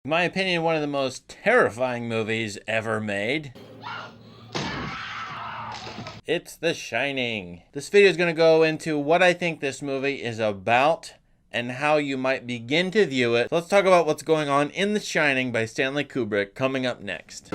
In my opinion, one of the most terrifying movies ever made. It's The Shining. This video is going to go into what I think this movie is about and how you might begin to view it. So let's talk about what's going on in The Shining by Stanley Kubrick coming up next.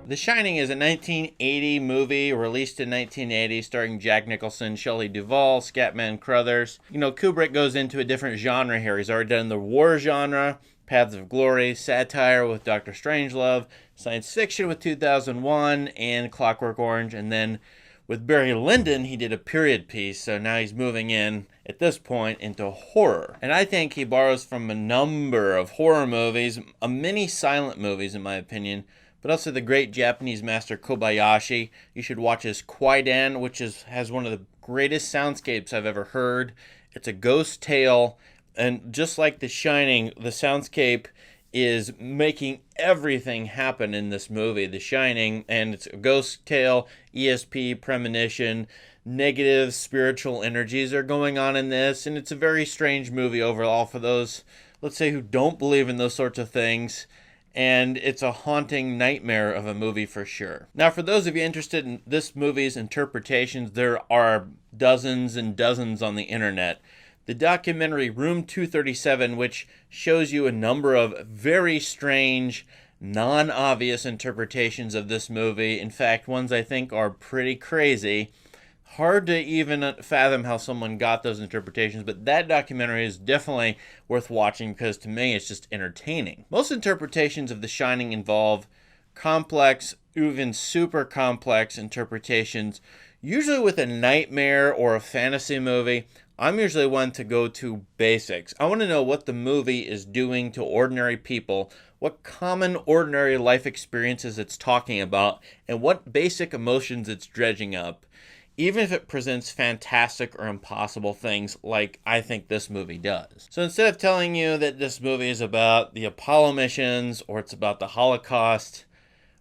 The Shining is a 1980 movie released in 1980 starring Jack Nicholson, Shelley Duvall, Scatman Crothers. You know, Kubrick goes into a different genre here. He's already done the war genre, Paths of Glory, satire with Dr. Strangelove, science fiction with 2001, and Clockwork Orange. And then with Barry Lyndon, he did a period piece, so now he's moving in, at this point, into horror. And I think he borrows from a number of horror movies, many silent movies in my opinion, but also the great Japanese master Kobayashi. You should watch his Kwaidan, which has one of the greatest soundscapes I've ever heard. It's a ghost tale, and just like The Shining, the soundscape is making everything happen in this movie, The Shining, and it's a ghost tale, ESP, premonition, negative spiritual energies are going on in this, and it's a very strange movie overall for those, let's say, who don't believe in those sorts of things. And it's a haunting nightmare of a movie for sure. Now, for those of you interested in this movie's interpretations, there are dozens and dozens on the internet. The documentary Room 237, which shows you a number of very strange, non-obvious interpretations of this movie. In fact, ones I think are pretty crazy. Hard to even fathom how someone got those interpretations, but that documentary is definitely worth watching because to me it's just entertaining. Most interpretations of The Shining involve complex, even super complex interpretations, usually with a nightmare or a fantasy movie. I'm usually one to go to basics. I want to know what the movie is doing to ordinary people, what common ordinary life experiences it's talking about, and what basic emotions it's dredging up, even if it presents fantastic or impossible things like I think this movie does. So instead of telling you that this movie is about the Apollo missions or it's about the Holocaust,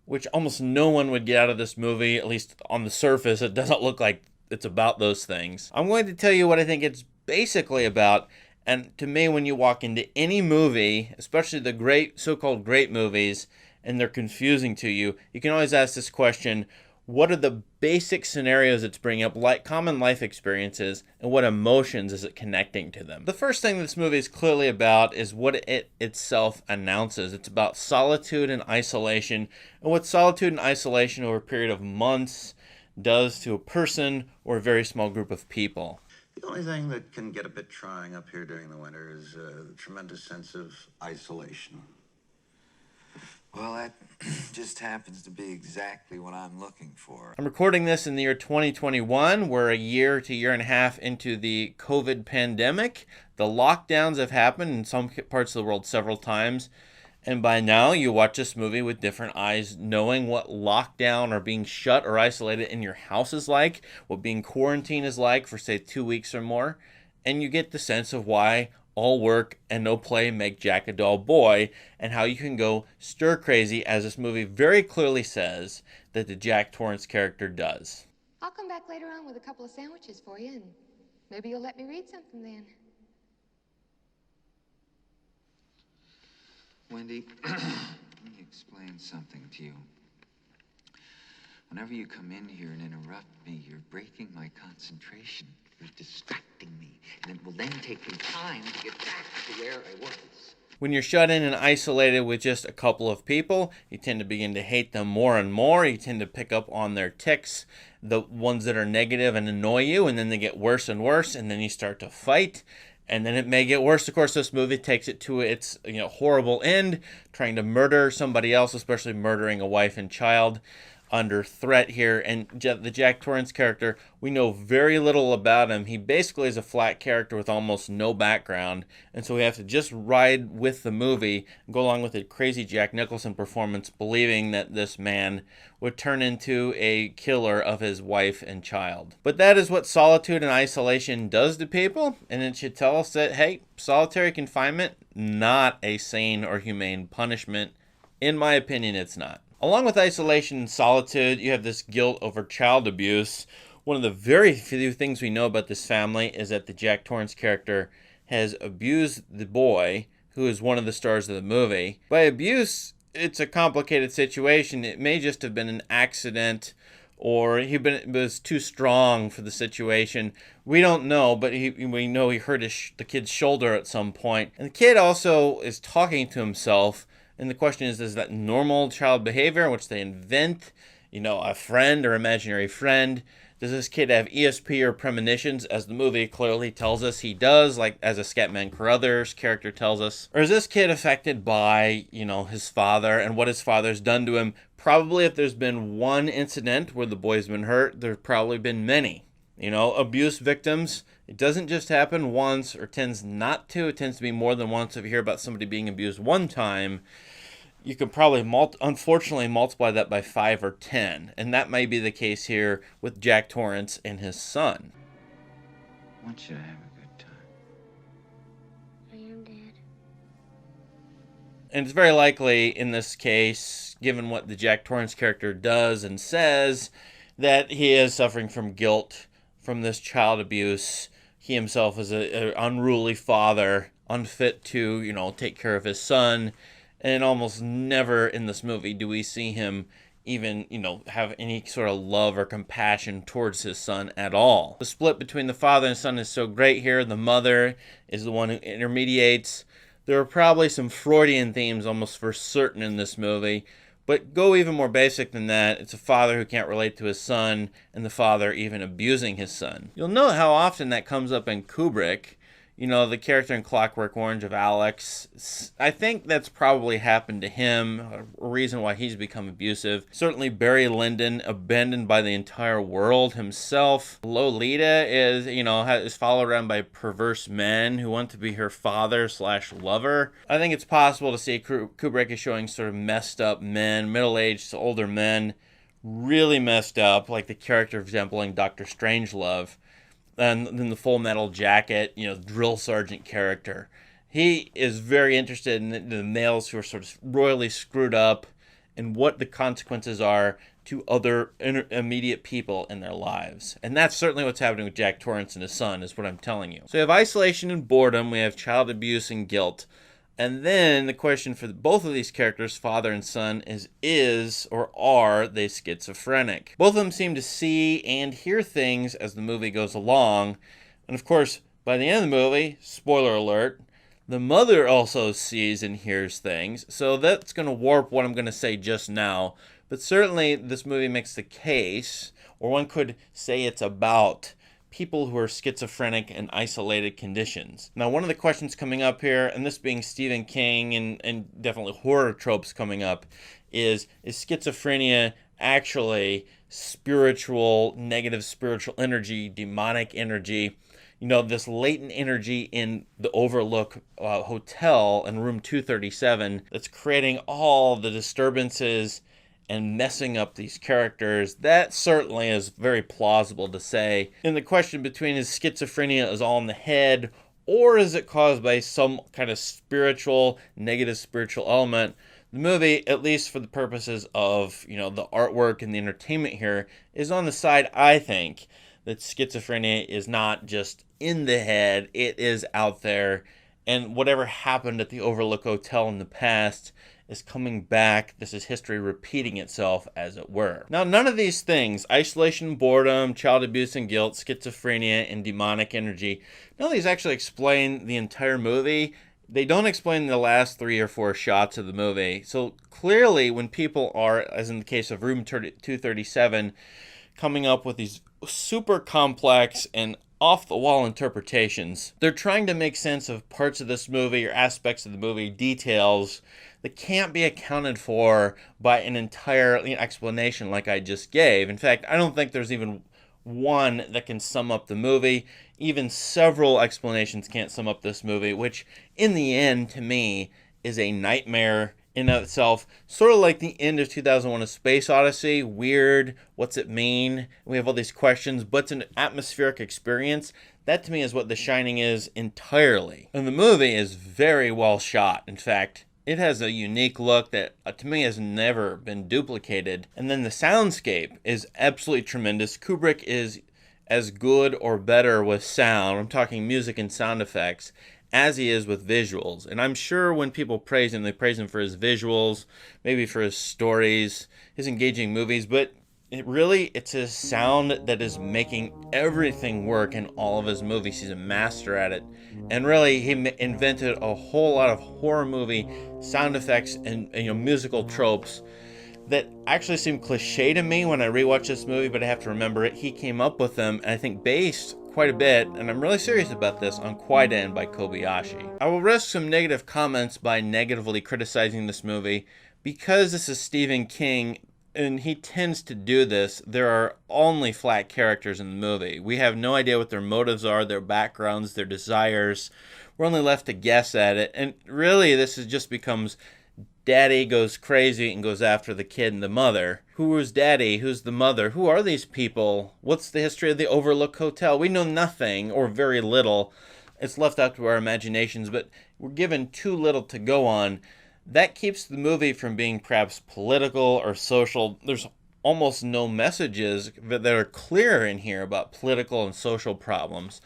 which almost no one would get out of this movie, at least on the surface, it doesn't look like it's about those things. I'm going to tell you what I think it's basically about. And to me, when you walk into any movie, especially the great, so-called great movies, and they're confusing to you, you can always ask this question: what are the basic scenarios it's bringing up, like common life experiences, and what emotions is it connecting to them? The first thing this movie is clearly about is what it itself announces. It's about solitude and isolation, and what solitude and isolation over a period of months does to a person or a very small group of people. The only thing that can get a bit trying up here during the winter is the tremendous sense of isolation. Well, that just happens to be exactly what I'm looking for. I'm recording this in the year 2021. We're a year to year and a half into the COVID pandemic. The lockdowns have happened in some parts of the world several times. And by now, you watch this movie with different eyes, knowing what lockdown or being shut or isolated in your house is like, what being quarantined is like for, say, 2 weeks or more. And you get the sense of why all work and no play make Jack a dull boy, and how you can go stir crazy, as this movie very clearly says that the Jack Torrance character does. I'll come back later on with a couple of sandwiches for you, and maybe you'll let me read something then. Wendy, let me explain something to you. Whenever you come in here and interrupt me, you're breaking my concentration. You're distracting me, and it will then take me time to get back to where I was. When you're shut in and isolated with just a couple of people, you tend to begin to hate them more and more. You tend to pick up on their tics, the ones that are negative and annoy you, and then they get worse and worse, and then you start to fight. And then it may get worse. Of course, this movie takes it to its horrible end, trying to murder somebody else, especially murdering a wife and child under threat here. And the Jack Torrance character, we know very little about him. He basically is a flat character with almost no background, and so we have to just ride with the movie and go along with the crazy Jack Nicholson performance, believing that this man would turn into a killer of his wife and child. But that is what solitude and isolation does to people, and it should tell us that, hey, solitary confinement, not a sane or humane punishment. In my opinion, it's not. Along with isolation and solitude, you have this guilt over child abuse, One of the very few things we know about this family is that the Jack Torrance character has abused the boy, who is one of the stars of the movie. By abuse, it's a complicated situation. It may just have been an accident, or was too strong for the situation. We don't know, but we know he hurt the kid's shoulder at some point. And the kid also is talking to himself, and the question is that normal child behavior in which they invent, a friend or imaginary friend? Does this kid have ESP or premonitions, as the movie clearly tells us he does, like as a Scatman Crothers character tells us? Or is this kid affected by, his father and what his father's done to him? Probably if there's been one incident where the boy's been hurt, there's probably been many. Abuse victims, it doesn't just happen once, or tends not to. It tends to be more than once. If you hear about somebody being abused one time, you could probably, unfortunately, multiply that by 5 or 10. And that may be the case here with Jack Torrance and his son. I want you to have a good time. I am, Dad. And it's very likely in this case, given what the Jack Torrance character does and says, that he is suffering from guilt from this child abuse. He himself is an unruly father, unfit to, take care of his son. And almost never in this movie do we see him even, have any sort of love or compassion towards his son at all. The split between the father and son is so great here. The mother is the one who intermediates. There are probably some Freudian themes almost for certain in this movie. But go even more basic than that. It's a father who can't relate to his son, and the father even abusing his son. You'll note how often that comes up in Kubrick. The character in Clockwork Orange of Alex, I think that's probably happened to him, a reason why he's become abusive. Certainly Barry Lyndon, abandoned by the entire world himself. Lolita is followed around by perverse men who want to be her father/lover. I think it's possible to see Kubrick is showing sort of messed up men, middle-aged to older men, really messed up, like the character, for example, in Dr. Strangelove. And then the Full Metal Jacket, drill sergeant character. He is very interested in the males who are sort of royally screwed up and what the consequences are to other immediate people in their lives. And that's certainly what's happening with Jack Torrance and his son, is what I'm telling you. So we have isolation and boredom. We have child abuse and guilt. And then the question for both of these characters, father and son, is or are they schizophrenic? Both of them seem to see and hear things as the movie goes along. And of course, by the end of the movie, spoiler alert, the mother also sees and hears things. So that's going to warp what I'm going to say just now. But certainly this movie makes the case, or one could say it's about people who are schizophrenic in isolated conditions. Now, one of the questions coming up here, and this being Stephen King and definitely horror tropes coming up, is schizophrenia actually spiritual, negative spiritual energy, demonic energy? This latent energy in the Overlook Hotel in room 237 that's creating all the disturbances and messing up these characters. That certainly is very plausible to say. And the question between is schizophrenia is all in the head, or is it caused by some kind of negative spiritual element? The movie, at least for the purposes of, the artwork and the entertainment here, is on the side, I think, that schizophrenia is not just in the head, it is out there. And whatever happened at the Overlook Hotel in the past is coming back. This is history repeating itself, as it were. Now, none of these things, isolation, boredom, child abuse and guilt, schizophrenia, and demonic energy, none of these actually explain the entire movie. They don't explain the last 3 or 4 shots of the movie. So clearly, when people are, as in the case of room 237, coming up with these super complex and off-the-wall interpretations, they're trying to make sense of parts of this movie or aspects of the movie, details that can't be accounted for by an entire explanation like I just gave. In fact, I don't think there's even one that can sum up the movie. Even several explanations can't sum up this movie, which in the end, to me, is a nightmare in itself. Sort of like the end of 2001: A Space Odyssey. Weird. What's it mean? We have all these questions, but it's an atmospheric experience. That to me is what The Shining is entirely. And the movie is very well shot. In fact, it has a unique look that to me has never been duplicated. And then the soundscape is absolutely tremendous. Kubrick is as good or better with sound, I'm talking music and sound effects, as he is with visuals. And I'm sure when people praise him, they praise him for his visuals, maybe for his stories, his engaging movies, but it's his sound that is making everything work in all of his movies. He's a master at it. And really, he invented a whole lot of horror movie sound effects and musical tropes that actually seem cliche to me when I rewatch this movie, but I have to remember it. He came up with them, and I think based quite a bit, and I'm really serious about this, on Quiet End by Kobayashi. I will risk some negative comments by negatively criticizing this movie. Because this is Stephen King, and he tends to do this, there are only flat characters in the movie. We have no idea what their motives are, their backgrounds, their desires. We're only left to guess at it. And really, just becomes Daddy goes crazy and goes after the kid and the mother. Who is Daddy? Who's the mother? Who are these people? What's the history of the Overlook Hotel? We know nothing, or very little. It's left up to our imaginations, but we're given too little to go on. That keeps the movie from being perhaps political or social. There's almost no messages that are clear in here about political and social problems.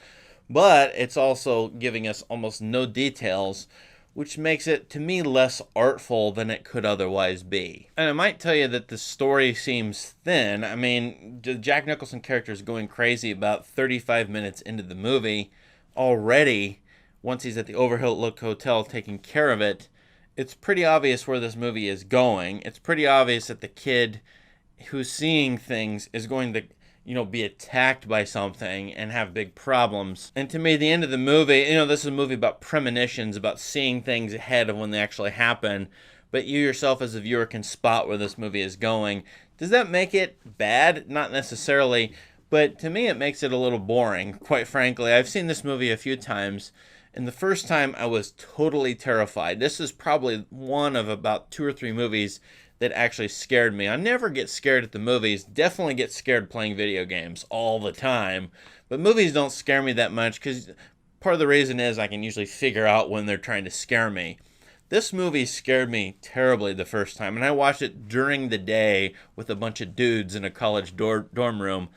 But it's also giving us almost no details, which makes it, to me, less artful than it could otherwise be. And I might tell you that the story seems thin. I mean, the Jack Nicholson character is going crazy about 35 minutes into the movie. Already, once he's at the Overlook Hotel taking care of it, it's pretty obvious where this movie is going. It's pretty obvious that the kid who's seeing things is going to, be attacked by something and have big problems. And to me, the end of the movie, this is a movie about premonitions, about seeing things ahead of when they actually happen. But you yourself as a viewer can spot where this movie is going. Does that make it bad? Not necessarily. But to me, it makes it a little boring, quite frankly. I've seen this movie a few times. And the first time, I was totally terrified. This is probably one of about 2 or 3 movies that actually scared me. I never get scared at the movies. Definitely get scared playing video games all the time. But movies don't scare me that much because part of the reason is I can usually figure out when they're trying to scare me. This movie scared me terribly the first time. And I watched it during the day with a bunch of dudes in a college dorm room.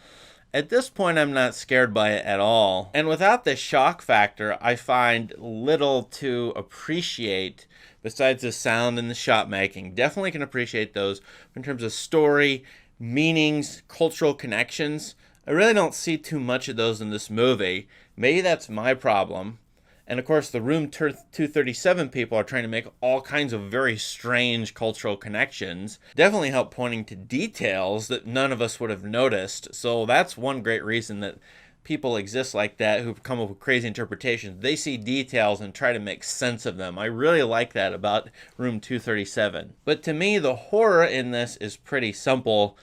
At this point, I'm not scared by it at all. And without the shock factor, I find little to appreciate besides the sound and the shot making. Definitely can appreciate those. But in terms of story, meanings, cultural connections, I really don't see too much of those in this movie. Maybe that's my problem. And of course, the Room 237 people are trying to make all kinds of very strange cultural connections. Definitely help pointing to details that none of us would have noticed. So that's one great reason that people exist like that who come up with crazy interpretations. They see details and try to make sense of them. I really like that about Room 237. But to me, the horror in this is pretty simple.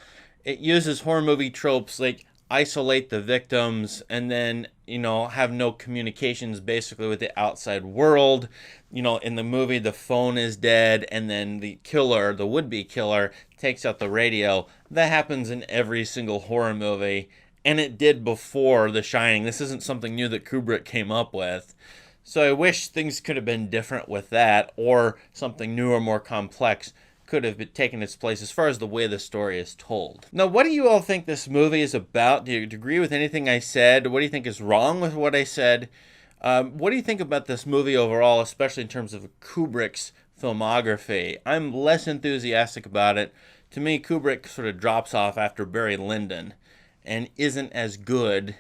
It uses horror movie tropes like isolate the victims and then, have no communications basically with the outside world. In the movie, the phone is dead and then the killer, the would-be killer, takes out the radio. That happens in every single horror movie, and it did before The Shining. This isn't something new that Kubrick came up with. So I wish things could have been different with that, or something new or more complex could have taken its place as far as the way the story is told. Now, what do you all think this movie is about? Do you agree with anything I said? What do you think is wrong with what I said? What do you think about this movie overall, especially in terms of Kubrick's filmography? I'm less enthusiastic about it. To me, Kubrick sort of drops off after Barry Lyndon and isn't as good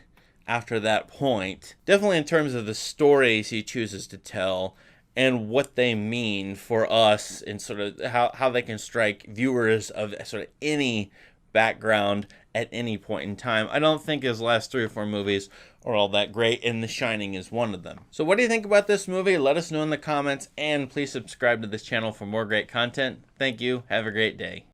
after that point. Definitely in terms of the stories he chooses to tell and what they mean for us and sort of how they can strike viewers of sort of any background at any point in time. I don't think his last 3 or 4 movies are all that great, and The Shining is one of them. So what do you think about this movie? Let us know in the comments, and please subscribe to this channel for more great content. Thank you. Have a great day.